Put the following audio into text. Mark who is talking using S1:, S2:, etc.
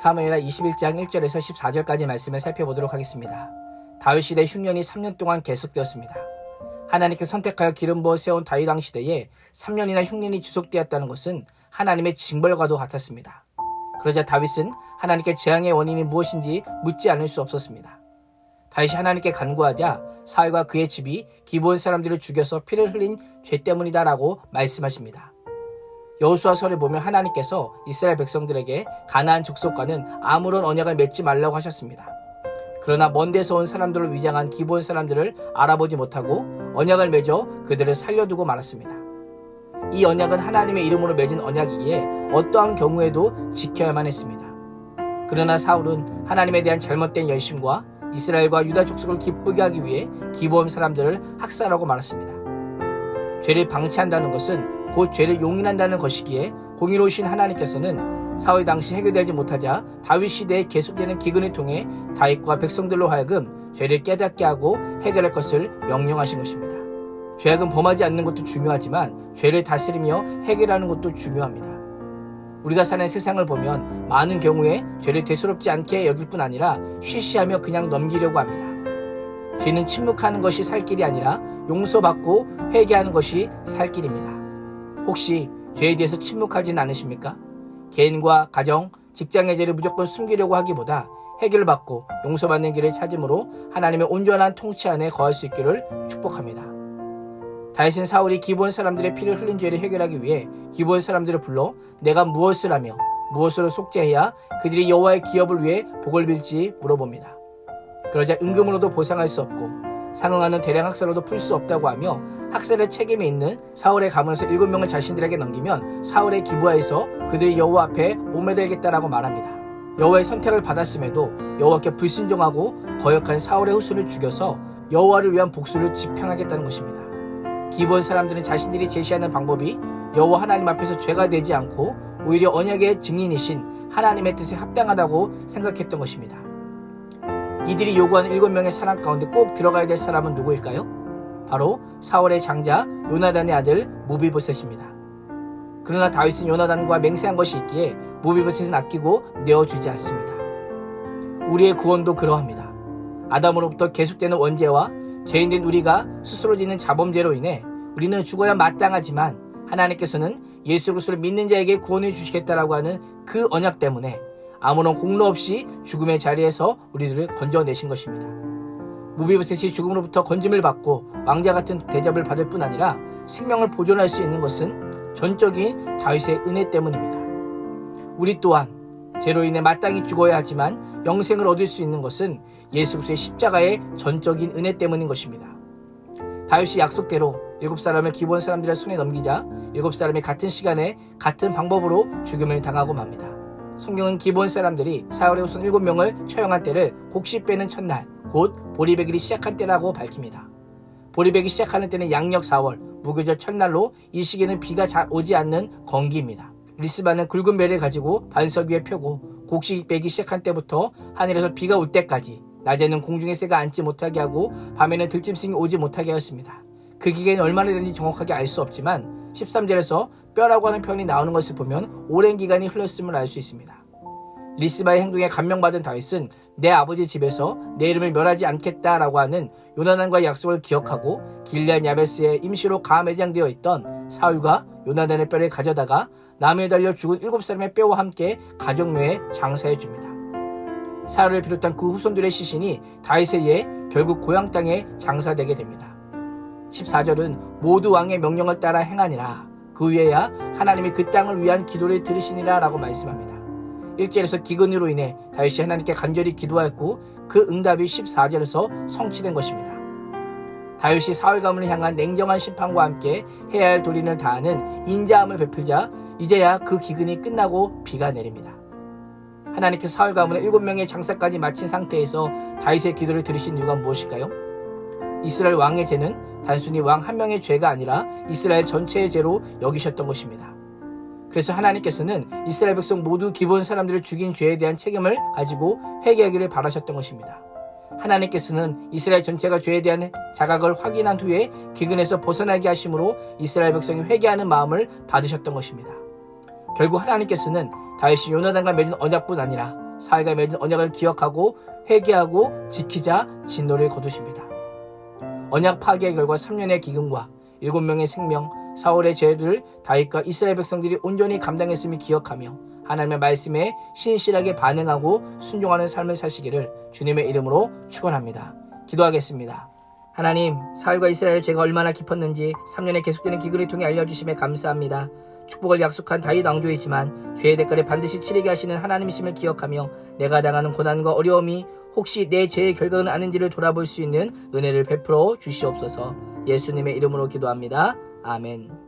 S1: 사무엘하 21장 1절에서 14절까지 말씀을 살펴보도록 하겠습니다. 다윗 시대 흉년이 3년 동안 계속되었습니다. 하나님께 선택하여 기름 부어 세운 다윗 왕 시대에 3년이나 흉년이 지속되었다는 것은 하나님의 징벌과도 같았습니다. 그러자 다윗은 하나님께 재앙의 원인이 무엇인지 묻지 않을 수 없었습니다. 다윗이 하나님께 간구하자 사울과 그의 집이 기브온 사람들을 죽여서 피를 흘린 죄 때문이다라고 말씀하십니다. 여호수아서를 보면 하나님께서 이스라엘 백성들에게 가나안 족속과는 아무런 언약을 맺지 말라고 하셨습니다. 그러나 먼 데서 온 사람들을 위장한 기브온 사람들을 알아보지 못하고 언약을 맺어 그들을 살려두고 말았습니다. 이 언약은 하나님의 이름으로 맺은 언약이기에 어떠한 경우에도 지켜야만 했습니다. 그러나 사울은 하나님에 대한 잘못된 열심과 이스라엘과 유다 족속을 기쁘게 하기 위해 기브온 사람들을 학살하고 말았습니다. 죄를 방치한다는 것은 곧 죄를 용인한다는 것이기에 공의로우신 하나님께서는 사울 당시 해결되지 못하자 다윗 시대에 계속되는 기근을 통해 다윗과 백성들로 하여금 죄를 깨닫게 하고 해결할 것을 명령하신 것입니다. 죄악은 범하지 않는 것도 중요하지만 죄를 다스리며 해결하는 것도 중요합니다. 우리가 사는 세상을 보면 많은 경우에 죄를 대수롭지 않게 여길 뿐 아니라 쉬쉬하며 그냥 넘기려고 합니다. 죄는 침묵하는 것이 살 길이 아니라 용서받고 회개하는 것이 살 길입니다. 혹시 죄에 대해서 침묵하지는 않으십니까? 개인과 가정, 직장의 죄를 무조건 숨기려고 하기보다 해결을 받고 용서받는 길을 찾음으로 하나님의 온전한 통치 안에 거할 수 있기를 축복합니다. 다윗은 사울이 기브온 사람들의 피를 흘린 죄를 해결하기 위해 기브온 사람들을 불러 내가 무엇을 하며 무엇으로 속죄해야 그들이 여호와의 기업을 위해 복을 빌지 물어봅니다. 그러자 은금으로도 보상할 수 없고 상응하는 대량 학살로도 풀 수 없다고 하며 학살의 책임이 있는 사울의 가문에서 7명을 자신들에게 넘기면 사울의 기부하에서 그들이 여호와 앞에 목매달겠다라고 말합니다. 여호와의 선택을 받았음에도 여호와께 불순종하고 거역한 사울의 후손을 죽여서 여호와를 위한 복수를 집행하겠다는 것입니다. 기브온 사람들은 자신들이 제시하는 방법이 여호와 하나님 앞에서 죄가 되지 않고 오히려 언약의 증인이신 하나님의 뜻에 합당하다고 생각했던 것입니다. 이들이 요구하는 7명의 사람 가운데 꼭 들어가야 될 사람은 누구일까요? 바로 사울의 장자 요나단의 아들 무비보셋입니다. 그러나 다윗은 요나단과 맹세한 것이 있기에 무비보셋은 아끼고 내어주지 않습니다. 우리의 구원도 그러합니다. 아담으로부터 계속되는 원죄와 죄인된 우리가 스스로 짓는 자범죄로 인해 우리는 죽어야 마땅하지만 하나님께서는 예수 그리스도를 믿는 자에게 구원해 주시겠다라고 하는 그 언약 때문에 아무런 공로 없이 죽음의 자리에서 우리들을 건져내신 것입니다. 무비보셋이 죽음으로부터 건짐을 받고 왕자 같은 대접을 받을 뿐 아니라 생명을 보존할 수 있는 것은 전적인 다윗의 은혜 때문입니다. 우리 또한 죄로 인해 마땅히 죽어야 하지만 영생을 얻을 수 있는 것은 예수 그리스도의 십자가의 전적인 은혜 때문인 것입니다. 다윗이 약속대로 7사람을 기브온 사람들의 손에 넘기자 7사람이 같은 시간에 같은 방법으로 죽음을 당하고 맙니다. 성경은 기브온 사람들이 사울의 후손 7명을 처형한 때를 곡식 빼는 첫날, 곧 보리배길이 시작한 때라고 밝힙니다. 보리배기 시작하는 때는 양력 4월, 무교절 첫날로 이 시기는 비가 잘 오지 않는 건기입니다. 리스바는 굵은 배를 가지고 반석 위에 펴고 곡식 빼기 시작한 때부터 하늘에서 비가 올 때까지 낮에는 공중에 새가 앉지 못하게 하고 밤에는 들짐승이 오지 못하게 하였습니다. 그 기간이 얼마나 되는지 정확하게 알 수 없지만 13절에서 뼈라고 하는 표현이 나오는 것을 보면 오랜 기간이 흘렀음을 알 수 있습니다. 리스바의 행동에 감명받은 다윗은 내 아버지 집에서 내 이름을 멸하지 않겠다라고 하는 요나단과의 약속을 기억하고 길르앗 야베스에 임시로 가매장되어 있던 사울과 요나단의 뼈를 가져다가 나무에 달려 죽은 7사람의 뼈와 함께 가족묘에 장사해 줍니다. 사울을 비롯한 그 후손들의 시신이 다윗에 의해 결국 고향 땅에 장사되게 됩니다. 14절은 모두 왕의 명령을 따라 행하니라. 그 후에야 하나님이 그 땅을 위한 기도를 들으시니라 라고 말씀합니다. 1절에서 기근으로 인해 다윗이 하나님께 간절히 기도하였고 그 응답이 14절에서 성취된 것입니다. 다윗이 사울 가문을 향한 냉정한 심판과 함께 해야 할 도리를 다하는 인자함을 베풀자 이제야 그 기근이 끝나고 비가 내립니다. 하나님께서 사울 가문의 7명의 장사까지 마친 상태에서 다윗의 기도를 들으신 이유가 무엇일까요? 이스라엘 왕의 죄는 단순히 왕 한 명의 죄가 아니라 이스라엘 전체의 죄로 여기셨던 것입니다. 그래서 하나님께서는 이스라엘 백성 모두 기브온 사람들을 죽인 죄에 대한 책임을 가지고 회개하기를 바라셨던 것입니다. 하나님께서는 이스라엘 전체가 죄에 대한 자각을 확인한 후에 기근에서 벗어나게 하심으로 이스라엘 백성이 회개하는 마음을 받으셨던 것입니다. 결국 하나님께서는 다윗이 요나단과 맺은 언약뿐 아니라 사울과 맺은 언약을 기억하고 회개하고 지키자 진노를 거두십니다. 언약 파괴의 결과 3년의 기근과 7명의 생명, 사울의 죄를 다윗과 이스라엘 백성들이 온전히 감당했음을 기억하며 하나님의 말씀에 신실하게 반응하고 순종하는 삶을 사시기를 주님의 이름으로 축원합니다. 기도하겠습니다. 하나님, 사울과 이스라엘의 죄가 얼마나 깊었는지 3년의 계속되는 기근을 통해 알려주심에 감사합니다. 축복을 약속한 다윗 왕조이지만 죄의 대가를 반드시 치르게 하시는 하나님이심을 기억하며 내가 당하는 고난과 어려움이 혹시 내 죄의 결과는 아닌지를 돌아볼 수 있는 은혜를 베풀어 주시옵소서. 예수님의 이름으로 기도합니다. 아멘.